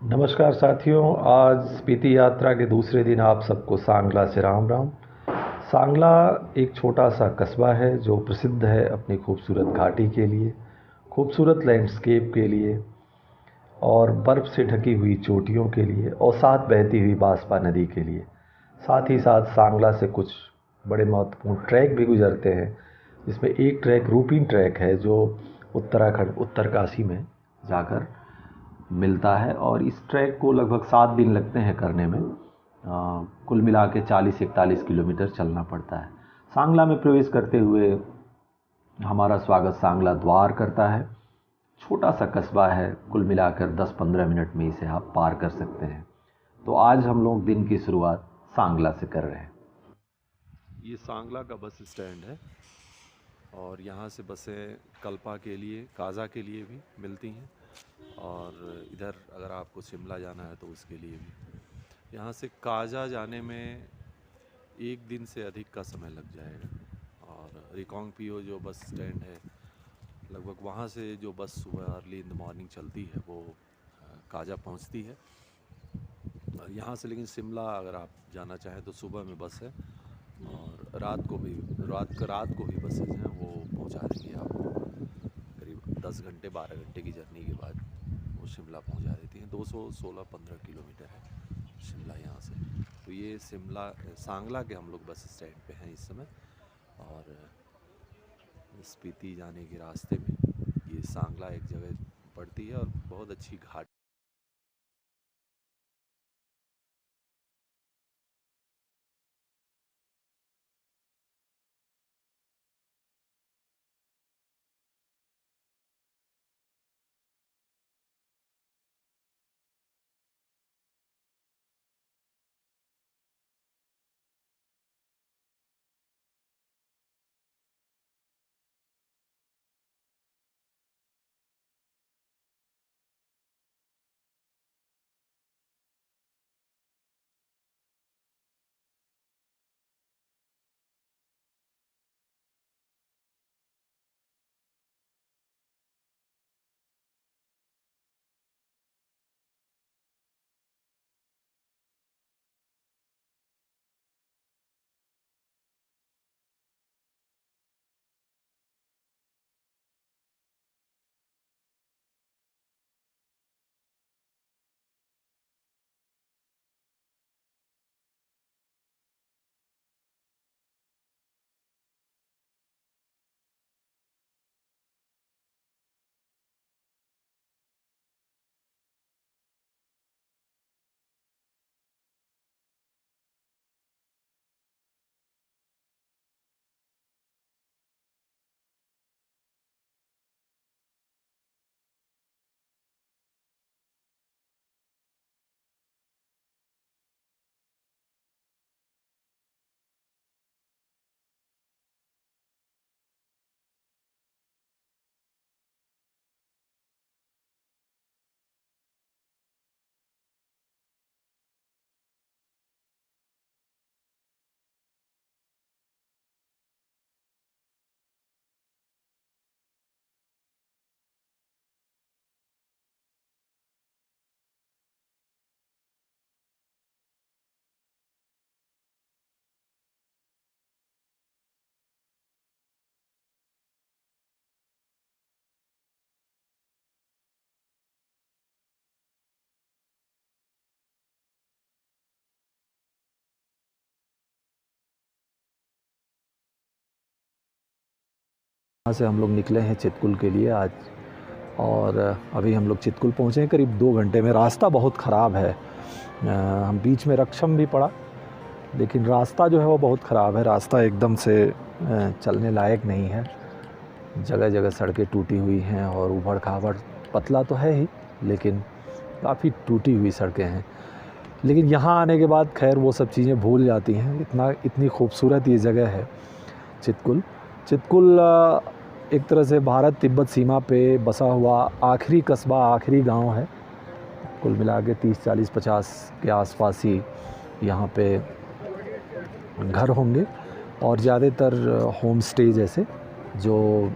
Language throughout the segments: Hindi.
नमस्कार साथियों, आज स्पीति यात्रा के दूसरे दिन आप सबको सांगला से राम राम। सांगला एक छोटा सा कस्बा है जो प्रसिद्ध है अपनी खूबसूरत घाटी के लिए, खूबसूरत लैंडस्केप के लिए और बर्फ़ से ढकी हुई चोटियों के लिए और साथ बहती हुई बांसपा नदी के लिए। साथ ही साथ सांगला से कुछ बड़े महत्वपूर्ण ट्रैक भी गुजरते हैं, जिसमें एक ट्रैक रूपीन ट्रैक है जो उत्तराखंड उत्तरकाशी में जाकर मिलता है और इस ट्रैक को लगभग 7 दिन लगते हैं करने में। कुल मिला के 40-41 किलोमीटर चलना पड़ता है। सांगला में प्रवेश करते हुए हमारा स्वागत सांगला द्वार करता है। छोटा सा कस्बा है, कुल मिलाकर 10-15 मिनट में इसे आप पार कर सकते हैं। तो आज हम लोग दिन की शुरुआत सांगला से कर रहे हैं। ये सांगला का बस स्टैंड है और यहाँ से बसें कल्पा के लिए, काजा के लिए भी मिलती हैं और इधर अगर आपको शिमला जाना है तो उसके लिए भी। यहाँ से काजा जाने में 1 दिन से अधिक का समय लग जाएगा। और रिकांगपिओ जो बस स्टैंड है, लगभग वहाँ से जो बस सुबह अर्ली इन द मॉर्निंग चलती है वो काजा पहुँचती है। और यहाँ से लेकिन शिमला अगर आप जाना चाहें तो सुबह में बस है और रात को भी बसेज हैं, वो पहुँचा देंगी आपको। करीब 10 घंटे 12 घंटे की जर्नी के बाद वो शिमला पहुँचा देती हैं। 216-15 किलोमीटर है शिमला यहाँ से। तो ये शिमला सांगला के हम लोग बस स्टैंड पे हैं इस समय और स्पीति जाने के रास्ते में ये सांगला एक जगह पड़ती है और बहुत अच्छी घाट। यहाँ से हम लोग निकले हैं चितकुल के लिए आज और अभी हम लोग चितकुल पहुँचे हैं करीब 2 घंटे में। रास्ता बहुत ख़राब है, हम बीच में रक्षम भी पड़ा, लेकिन रास्ता जो है वो बहुत ख़राब है। रास्ता एकदम से चलने लायक नहीं है, जगह जगह सड़कें टूटी हुई हैं और ऊबड़ खाबड़, पतला तो है ही लेकिन काफ़ी टूटी हुई सड़कें हैं। लेकिन यहाँ आने के बाद खैर वो सब चीज़ें भूल जाती हैं। इतनी खूबसूरत ये जगह है चितकुल। चितकुल एक तरह से भारत तिब्बत सीमा पे बसा हुआ आखिरी कस्बा, आखिरी गांव है। कुल मिला के 30-40-50 के आसपास ही यहाँ पे घर होंगे और ज़्यादातर होम स्टे जैसे, जो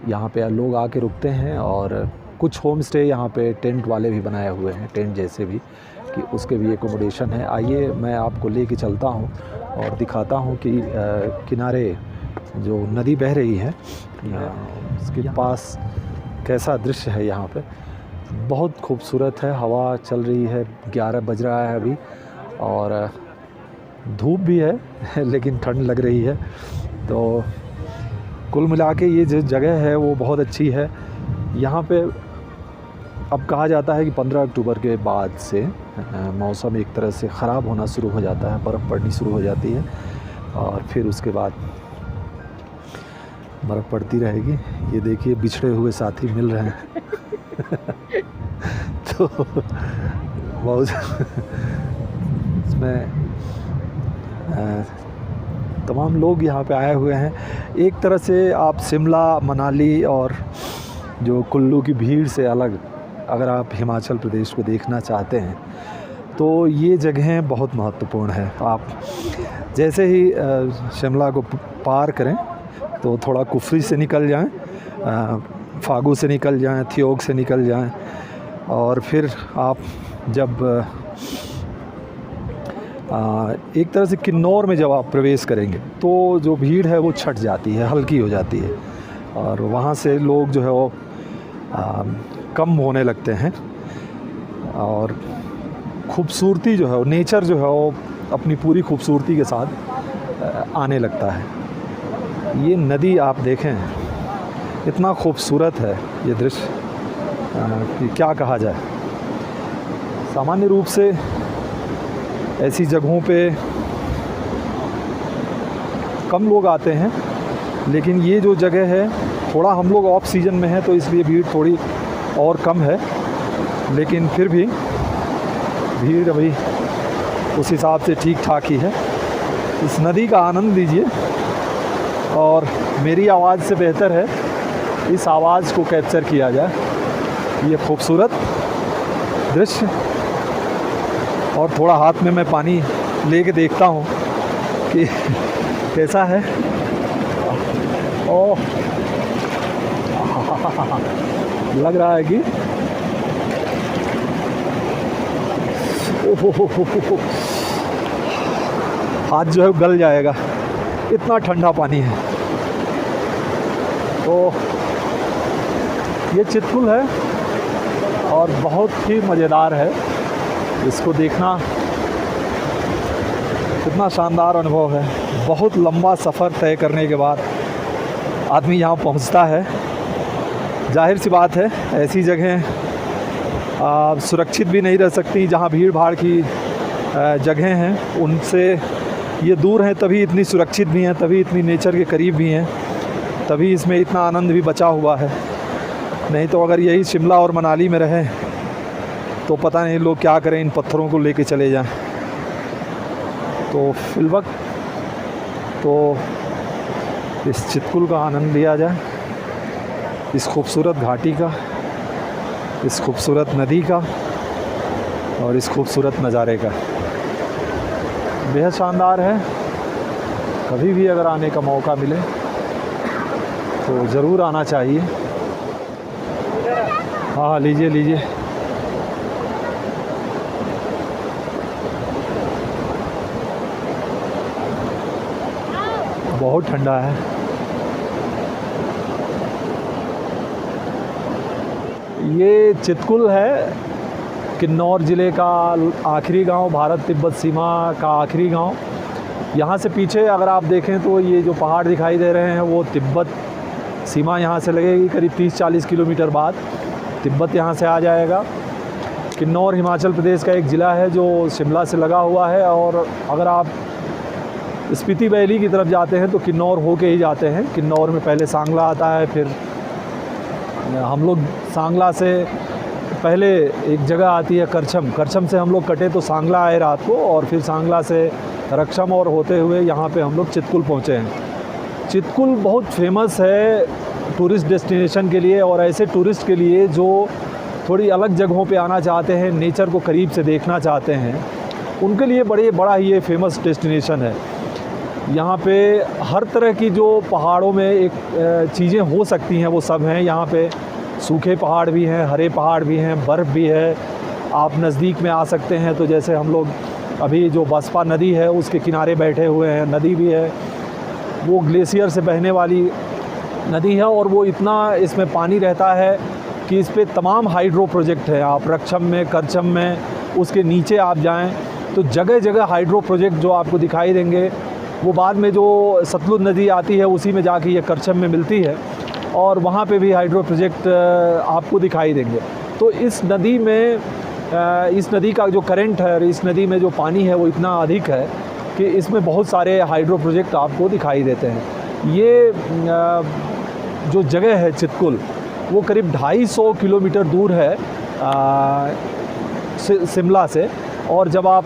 यहाँ पे लोग आके रुकते हैं और कुछ होम स्टे यहाँ पे टेंट वाले भी बनाए हुए हैं, टेंट जैसे भी, कि उसके भी एकोमोडेशन है। आइए मैं आपको लेके चलता हूँ और दिखाता हूँ कि किनारे जो नदी बह रही है उसके पास कैसा दृश्य है यहाँ पे। बहुत खूबसूरत है, हवा चल रही है, 11 बज रहा है अभी और धूप भी है लेकिन ठंड लग रही है। तो कुल मिला के ये जो जगह है वो बहुत अच्छी है। यहाँ पे अब कहा जाता है कि 15 अक्टूबर के बाद से मौसम एक तरह से ख़राब होना शुरू हो जाता है, बर्फ़ पड़नी शुरू हो जाती है और फिर उसके बाद बर्फ़ पड़ती रहेगी। ये देखिए बिछड़े हुए साथी मिल रहे हैं तो बहुत इसमें तमाम लोग यहाँ पे आए हुए हैं। एक तरह से आप शिमला, मनाली और जो कुल्लू की भीड़ से अलग अगर आप हिमाचल प्रदेश को देखना चाहते हैं तो ये जगहें बहुत महत्वपूर्ण है। आप जैसे ही शिमला को पार करें तो थोड़ा कुफरी से निकल जाएं, फागू से निकल जाएं, थियोग से निकल जाएं और फिर आप जब एक तरह से किन्नौर में जब आप प्रवेश करेंगे तो जो भीड़ है वो छट जाती है, हल्की हो जाती है और वहाँ से लोग जो है वो कम होने लगते हैं और खूबसूरती जो है वो, नेचर जो है वो अपनी पूरी खूबसूरती के साथ आने लगता है। ये नदी आप देखें, इतना खूबसूरत है ये दृश्य कि क्या कहा जाए। सामान्य रूप से ऐसी जगहों पे कम लोग आते हैं, लेकिन ये जो जगह है थोड़ा हम लोग ऑफ सीज़न में हैं तो इसलिए भीड़ थोड़ी और कम है, लेकिन फिर भी भीड़ अभी उस हिसाब से ठीक ठाक ही है। इस नदी का आनंद लीजिए और मेरी आवाज़ से बेहतर है इस आवाज़ को कैप्चर किया जाए। ये खूबसूरत दृश्य और थोड़ा हाथ में मैं पानी लेके देखता हूँ कि कैसा है। ओह लग रहा है कि हाथ जो है गल जाएगा, इतना ठंडा पानी है। तो ये चितकुल है और बहुत ही मज़ेदार है। इसको देखना कितना शानदार अनुभव है। बहुत लंबा सफ़र तय करने के बाद आदमी यहाँ पहुँचता है। जाहिर सी बात है ऐसी जगह सुरक्षित भी नहीं रह सकती जहाँ भीड़ भाड़ की जगहें हैं, उनसे ये दूर हैं, तभी इतनी सुरक्षित भी हैं, तभी इतनी नेचर के करीब भी हैं, तभी इसमें इतना आनंद भी बचा हुआ है। नहीं तो अगर यही शिमला और मनाली में रहे तो पता नहीं लोग क्या करें, इन पत्थरों को लेके चले जाएं। तो फिलवक्त तो इस चितकुल का आनंद लिया जाए, इस खूबसूरत घाटी का, इस खूबसूरत नदी का और इस खूबसूरत नज़ारे का। बेहद शानदार है। कभी भी अगर आने का मौका मिले तो ज़रूर आना चाहिए। हाँ लीजिए लीजिए। बहुत ठंडा है। ये चितकुल है, किन्नौर ज़िले का आखिरी गांव, भारत तिब्बत सीमा का आखिरी गांव। यहाँ से पीछे अगर आप देखें तो ये जो पहाड़ दिखाई दे रहे हैं वो तिब्बत सीमा यहाँ से लगेगी। करीब 30-40 किलोमीटर बाद तिब्बत यहाँ से आ जाएगा। किन्नौर हिमाचल प्रदेश का एक ज़िला है जो शिमला से लगा हुआ है और अगर आप स्पीति वैली की तरफ जाते हैं तो किन्नौर होके ही जाते हैं। किन्नौर में पहले सांगला आता है, फिर हम लोग सांगला से पहले एक जगह आती है करछम, करछम से हम लोग कटे तो सांगला आए रात को और फिर सांगला से रक्षम और होते हुए यहाँ पे हम लोग चितकुल पहुँचे हैं। चितकुल बहुत फेमस है टूरिस्ट डेस्टिनेशन के लिए और ऐसे टूरिस्ट के लिए जो थोड़ी अलग जगहों पे आना चाहते हैं, नेचर को करीब से देखना चाहते हैं, उनके लिए बड़ा ही ये फेमस डेस्टिनेशन है। यहाँ पे हर तरह की जो पहाड़ों में एक चीज़ें हो सकती हैं वो सब हैं। यहाँ पे सूखे पहाड़ भी हैं, हरे पहाड़ भी हैं, बर्फ़ भी है। आप नज़दीक में आ सकते हैं तो जैसे हम लोग अभी जो बसपा नदी है उसके किनारे बैठे हुए हैं, नदी भी है, वो ग्लेशियर से बहने वाली नदी है और वो इतना इसमें पानी रहता है कि इस पे तमाम हाइड्रो प्रोजेक्ट है। आप रक्षम में, करछम में, उसके नीचे आप जाएं तो जगह जगह हाइड्रो प्रोजेक्ट जो आपको दिखाई देंगे। वो बाद में जो सतलुज नदी आती है उसी में जाके ये करछम में मिलती है और वहाँ पे भी हाइड्रो प्रोजेक्ट आपको दिखाई देंगे। तो इस नदी में इस नदी का जो करंट है, इस नदी में जो पानी है वो इतना अधिक है कि इसमें बहुत सारे हाइड्रो प्रोजेक्ट आपको दिखाई देते हैं। ये जो जगह है चितकुल, वो करीब 250 किलोमीटर दूर है शिमला से। और जब आप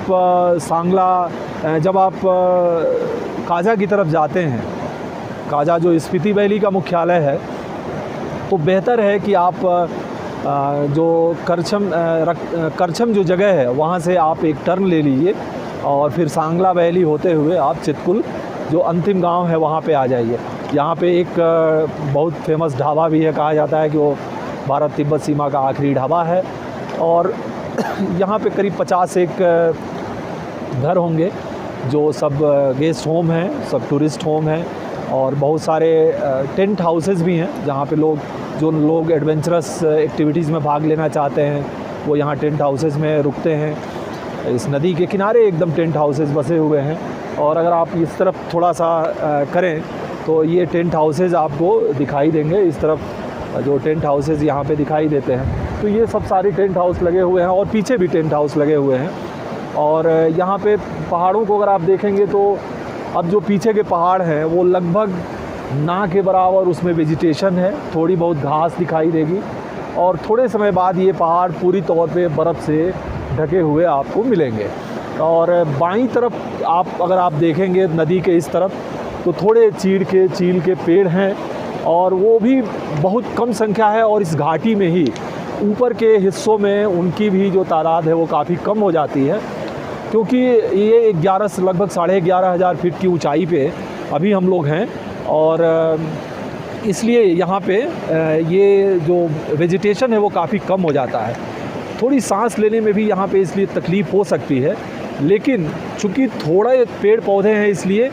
काजा की तरफ जाते हैं, काजा जो स्पीति वैली का मुख्यालय है, तो बेहतर है कि आप जो करछम जो जगह है वहाँ से आप एक टर्न ले लीजिए और फिर सांगला वैली होते हुए आप चितकुल जो अंतिम गांव है वहाँ पे आ जाइए। यहाँ पे एक बहुत फेमस ढाबा भी है, कहा जाता है कि वो भारत तिब्बत सीमा का आखिरी ढाबा है। और यहाँ पे करीब 50 एक घर होंगे जो सब गेस्ट होम हैं, सब टूरिस्ट होम हैं और बहुत सारे टेंट हाउसेस भी हैं जहाँ पे जो लोग एडवेंचरस एक्टिविटीज़ में भाग लेना चाहते हैं वो यहाँ टेंट हाउसेस में रुकते हैं। इस नदी के किनारे एकदम टेंट हाउसेस बसे हुए हैं और अगर आप इस तरफ थोड़ा सा करें तो ये टेंट हाउसेस आपको दिखाई देंगे। इस तरफ जो टेंट हाउसेस यहाँ पे दिखाई देते हैं, तो ये सब सारे टेंट हाउस लगे हुए हैं और पीछे भी टेंट हाउस लगे हुए हैं। और यहाँ पे पहाड़ों को अगर आप देखेंगे तो अब जो पीछे के पहाड़ हैं वो लगभग ना के बराबर उसमें वेजिटेशन है, थोड़ी बहुत घास दिखाई देगी और थोड़े समय बाद ये पहाड़ पूरी तौर पे बर्फ़ से ढके हुए आपको मिलेंगे। और बाईं तरफ अगर आप देखेंगे नदी के इस तरफ तो थोड़े चील के पेड़ हैं और वो भी बहुत कम संख्या है और इस घाटी में ही ऊपर के हिस्सों में उनकी भी जो तादाद है वो काफ़ी कम हो जाती है, क्योंकि ये लगभग 11,500 फीट की ऊंचाई पे अभी हम लोग हैं और इसलिए यहाँ पे ये जो वेजिटेशन है वो काफ़ी कम हो जाता है। थोड़ी सांस लेने में भी यहाँ पे इसलिए तकलीफ़ हो सकती है, लेकिन चूँकि थोड़े पेड़ पौधे हैं इसलिए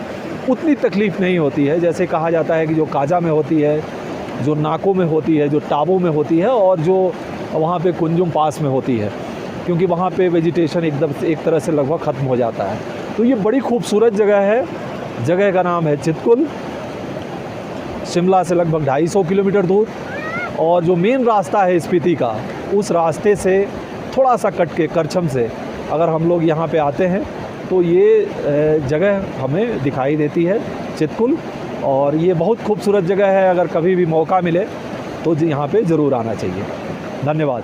उतनी तकलीफ़ नहीं होती है जैसे कहा जाता है कि जो काजा में होती है, जो नाको में होती है, जो टाबो में होती है और जो वहाँ पे कुंजुम पास में होती है, क्योंकि वहाँ पे वेजिटेशन एकदम एक तरह से लगभग ख़त्म हो जाता है। तो ये बड़ी खूबसूरत जगह है। जगह का नाम है चितकुल, शिमला से लगभग 250 किलोमीटर दूर। और जो मेन रास्ता है स्पीति का, उस रास्ते से थोड़ा सा कट के करछम से अगर हम लोग यहाँ पे आते हैं तो ये जगह हमें दिखाई देती है चितकुल। और ये बहुत खूबसूरत जगह है, अगर कभी भी मौका मिले तो यहाँ पे ज़रूर आना चाहिए। धन्यवाद।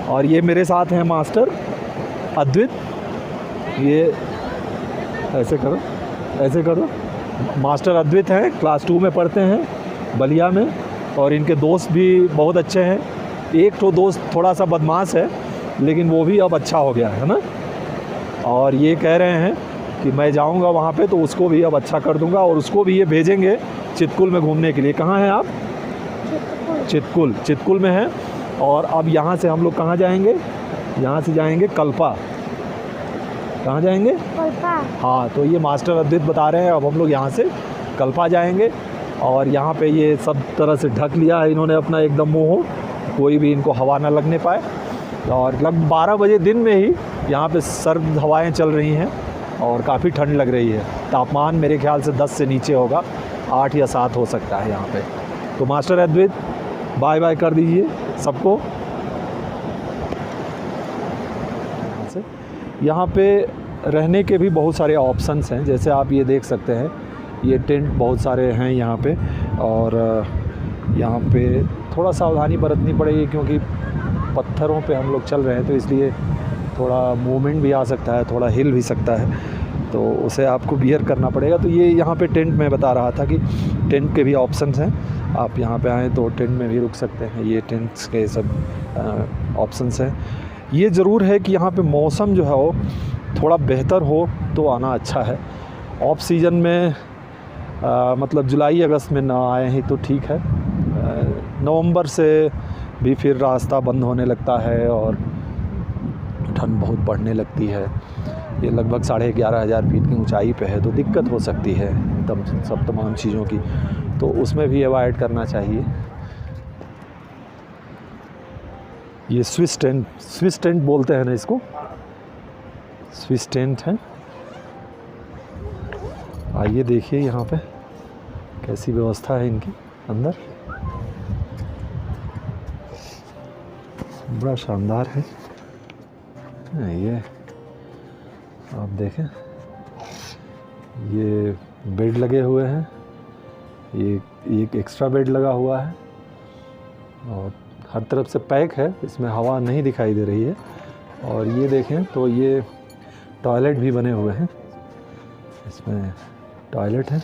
और ये मेरे साथ हैं मास्टर अद्वित, ये ऐसे करो, मास्टर अद्वित हैं, क्लास 2 में पढ़ते हैं बलिया में और इनके दोस्त भी बहुत अच्छे हैं। एक तो दोस्त थोड़ा सा बदमाश है लेकिन वो भी अब अच्छा हो गया है ना, और ये कह रहे हैं कि मैं जाऊंगा वहाँ पे तो उसको भी अब अच्छा कर दूंगा और उसको भी ये भेजेंगे चितकुल में घूमने के लिए। कहाँ हैं आप? चितकुल में हैं। और अब यहाँ से हम लोग कहाँ जाएंगे? यहाँ से जाएंगे कल्पा। कहाँ जाएंगे? कल्पा। हाँ, तो ये मास्टर अद्वित बता रहे हैं अब हम लोग यहाँ से कल्पा जाएंगे। और यहाँ पे ये सब तरह से ढक लिया है इन्होंने अपना एकदम मुँह, कोई भी इनको हवा ना लगने पाए। और लगभग 12 बजे दिन में ही यहाँ पे सर्द हवाएं चल रही हैं और काफ़ी ठंड लग रही है। तापमान मेरे ख्याल से 10 से नीचे होगा, 8 या 7 हो सकता है यहाँ पे। तो मास्टर अद्वित बाय बाय कर दीजिए सबको। यहाँ पे रहने के भी बहुत सारे ऑप्शंस हैं, जैसे आप ये देख सकते हैं, ये टेंट बहुत सारे हैं यहाँ पे। और यहाँ पे थोड़ा सावधानी बरतनी पड़ेगी क्योंकि पत्थरों पे हम लोग चल रहे हैं, तो इसलिए थोड़ा मूवमेंट भी आ सकता है, थोड़ा हिल भी सकता है, तो उसे आपको बियर करना पड़ेगा। तो ये यहाँ पे टेंट में बता रहा था कि टेंट के भी ऑप्शंस हैं, आप यहाँ पे आएँ तो टेंट में भी रुक सकते हैं। ये टेंट्स के सब ऑप्शंस हैं। ये ज़रूर है कि यहाँ पे मौसम जो है वो थोड़ा बेहतर हो तो आना अच्छा है। ऑफ सीज़न में मतलब जुलाई अगस्त में ना आए ही तो ठीक है। नवंबर से भी फिर रास्ता बंद होने लगता है और ठंड बहुत बढ़ने लगती है। ये लगभग 11,500 फीट की ऊंचाई पे है, तो दिक्कत हो सकती है तमाम चीज़ों की, तो उसमें भी अवॉइड करना चाहिए। ये स्विस टेंट बोलते हैं ना इसको, स्विस टेंट है। आइए देखिए यहाँ पे कैसी व्यवस्था है इनकी अंदर, बड़ा शानदार है। ये आप देखें, ये बेड लगे हुए हैं, ये एक एक्स्ट्रा बेड लगा हुआ है और हर तरफ से पैक है, इसमें हवा नहीं दिखाई दे रही है। और ये देखें तो ये टॉयलेट भी बने हुए हैं, इसमें टॉयलेट है,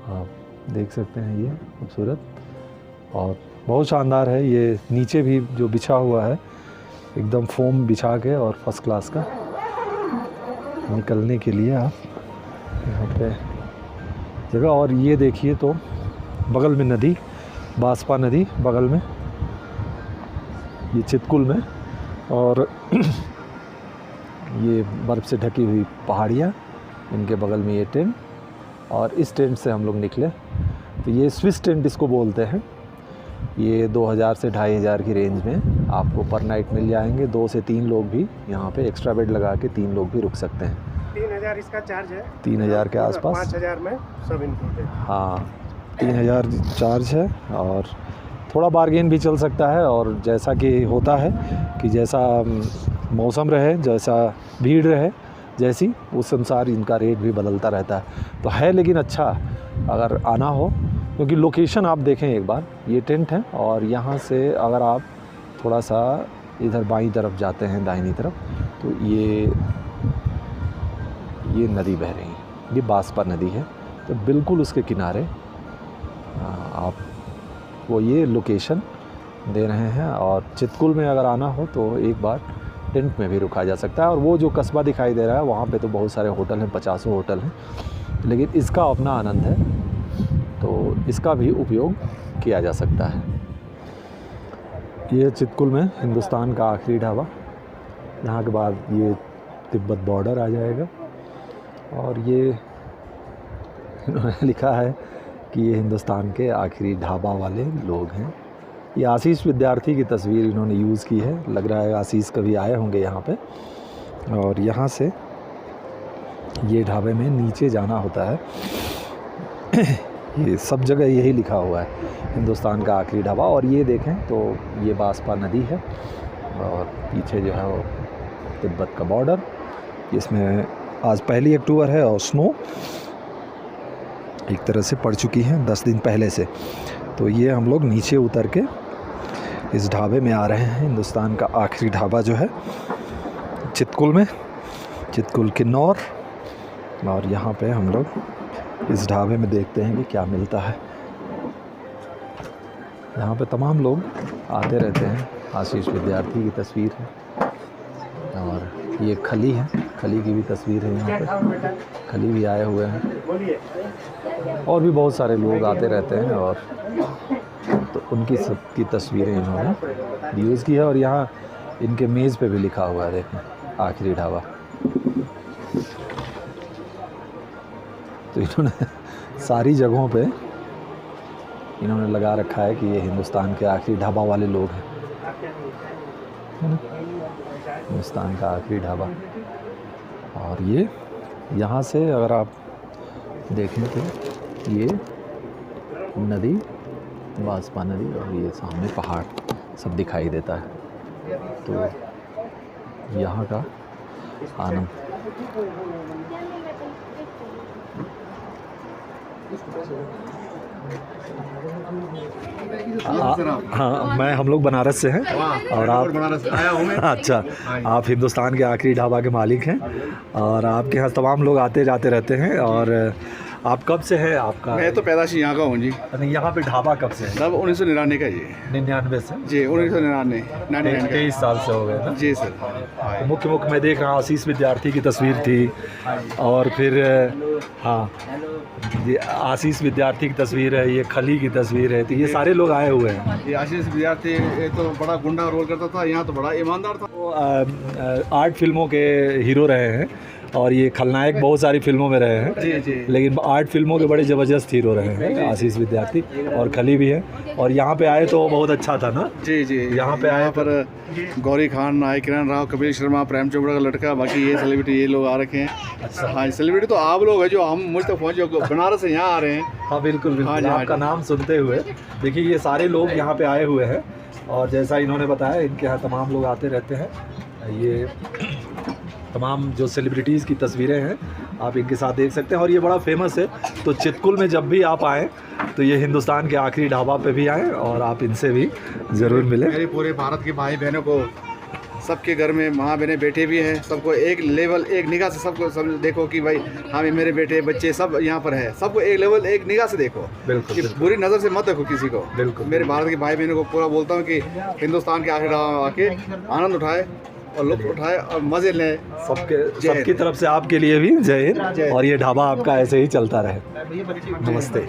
आप देख सकते हैं, ये खूबसूरत और बहुत शानदार है। ये नीचे भी जो बिछा हुआ है एकदम फोम बिछा के और फर्स्ट क्लास का, निकलने के लिए आप यहाँ पे जगह। और ये देखिए तो बगल में नदी, बांसपा नदी बगल में, ये चितकुल में, और ये बर्फ़ से ढकी हुई पहाड़ियाँ, इनके बगल में ये टेंट। और इस टेंट से हम लोग निकले, तो ये स्विस टेंट इसको बोलते हैं। ये 2000 से 2500 की रेंज में आपको पर नाइट मिल जाएंगे। 2 से 3 लोग भी यहाँ पे एक्स्ट्रा बेड लगा के 3 लोग भी रुक सकते हैं। 3000 इसका चार्ज है, 3000 के आसपास, 5000 में सब इंक्लूड है। हाँ 3000 चार्ज है, और थोड़ा बार्गेन भी चल सकता है। और जैसा कि होता है कि जैसा मौसम रहे, जैसा भीड़ रहे, जैसी उस अनुसार इनका रेट भी बदलता रहता है। तो है लेकिन अच्छा अगर आना हो, क्योंकि लोकेशन आप देखें एक बार, ये टेंट है और यहाँ से अगर आप थोड़ा सा इधर बाईं तरफ जाते हैं, दाहिनी तरफ, तो ये नदी बह रही है, ये बांसपा नदी है, तो बिल्कुल उसके किनारे आप वो ये लोकेशन दे रहे हैं। और चितकुल में अगर आना हो तो एक बार टेंट में भी रुका जा सकता है। और वो जो कस्बा दिखाई दे रहा है वहाँ पे तो बहुत सारे होटल हैं, 50 होटल हैं, लेकिन इसका अपना आनंद है, तो इसका भी उपयोग किया जा सकता है। ये चितकुल में हिंदुस्तान का आखिरी ढाबा, यहाँ के बाद ये तिब्बत बॉर्डर आ जाएगा। और ये इन्होंने लिखा है कि ये हिंदुस्तान के आखिरी ढाबा वाले लोग हैं। ये आशीष विद्यार्थी की तस्वीर इन्होंने यूज़ की है, लग रहा है आशीष कभी आए होंगे यहाँ पे। और यहाँ से ये ढाबे में नीचे जाना होता है। ये सब जगह यही लिखा हुआ है, हिंदुस्तान का आखिरी ढाबा। और ये देखें तो ये बांसपा नदी है और पीछे जो है वो तिब्बत का बॉर्डर। इसमें आज 1 अक्टूबर है और स्नो एक तरह से पड़ चुकी है 10 दिन पहले से। तो ये हम लोग नीचे उतर के इस ढाबे में आ रहे हैं, हिंदुस्तान का आखिरी ढाबा जो है चितकुल में, चितकुल किन्नौर। और यहाँ पे हम लोग इस ढाबे में देखते हैं कि क्या मिलता है। यहाँ पे तमाम लोग आते रहते हैं। आशीष विद्यार्थी की तस्वीर है और ये खली है, खली की भी तस्वीर है यहाँ पे, खली भी आए हुए हैं। और भी बहुत सारे लोग आते रहते हैं और तो उनकी सबकी तस्वीरें इन्होंने यूज़ की है। और यहाँ इनके मेज़ पे भी लिखा हुआ है, देखें, आखिरी ढाबा। तो इन्होंने सारी जगहों पे इन्होंने लगा रखा है कि ये हिंदुस्तान के आखिरी ढाबा वाले लोग हैं, हिंदुस्तान का आखिरी ढाबा। और ये यहाँ से अगर आप देखें तो ये नदी, बांसपा नदी, और ये सामने पहाड़ सब दिखाई देता है। तो यहाँ का आनंद। हाँ, मैं हम लोग बनारस से हैं और आप बनारस आया हूँ मैं। अच्छा, आप हिंदुस्तान के आखिरी ढाबा के मालिक हैं और आपके यहाँ तमाम लोग आते जाते रहते हैं। और आप कब से है आपका? मैं तो पैदाशी यहाँ का हूँ जी। नहीं, यहाँ पे ढाबा कब से है? तब 1999 का जी। 99 से जी 1999 23 साल से हो गए ना जी सर। तो मुख्य मैं देख रहा हूँ आशीष विद्यार्थी की तस्वीर थी और फिर हाँ ये आशीष विद्यार्थी की तस्वीर है, ये खली की तस्वीर है, तो ये सारे लोग आए हुए हैं। ये आशीष विद्यार्थी ये तो बड़ा गुंडा रोल करता था, यहाँ तो बड़ा ईमानदार था। वो आर्ट फिल्मों के हीरो रहे हैं और ये खलनायक बहुत सारी फिल्मों में रहे हैं, जी जी। लेकिन आर्ट फिल्मों के बड़े ज़बरदस्त हीरो रहे हैं आशीष विद्यार्थी, और खली भी हैं। और यहाँ पे आए तो बहुत अच्छा था ना। जी जी। यहाँ पे आए पर गौरी खान, नाय किरण राव, कपिल शर्मा, प्रेम चोपड़ा का लड़का, बाकी ये सेलिब्रिटी ये लोग आ रखे हैं। अच्छा हाँ, सेलिब्रिटी तो आप लोग हैं जो हम मुझ तक पहुँचे, बनारस से यहाँ आ रहे हैं। हाँ बिल्कुल हाँ बिल्कुल, जी, हाँ आपका जी। नाम सुनते हुए देखिए ये सारे लोग यहाँ पे आए हुए हैं, और जैसा इन्होंने बताया इनके यहाँ तमाम लोग आते रहते हैं। ये तमाम जो सेलिब्रिटीज़ की तस्वीरें हैं आप इनके साथ देख सकते हैं, और ये बड़ा फेमस है। तो चितकुल में जब भी आप आएँ तो ये हिंदुस्तान के आखिरी ढाबा पे भी आएँ और आप इनसे भी ज़रूर मिलें। मेरे पूरे भारत के भाई बहनों को, सबके घर में माँ बहनें बेटे भी हैं, सबको एक लेवल एक निगाह से सबको सब देखो कि भाई हाँ मेरे बेटे बच्चे सब यहाँ पर है, सबको एक लेवल एक निगाह से देखो। बिल्कुल, कि बिल्कुल। बुरी नज़र से मत देखो किसी को। बिल्कुल। मेरे भारत के भाई बहनों को पूरा बोलता हूँ कि हिंदुस्तान के आखिर ढाबा में आके आनंद उठाए और लुत्फ उठाए और मज़े लें। सबकी तरफ से आपके लिए भी जय हिंद, और ये ढाबा आपका ऐसे ही चलता रहे। नमस्ते।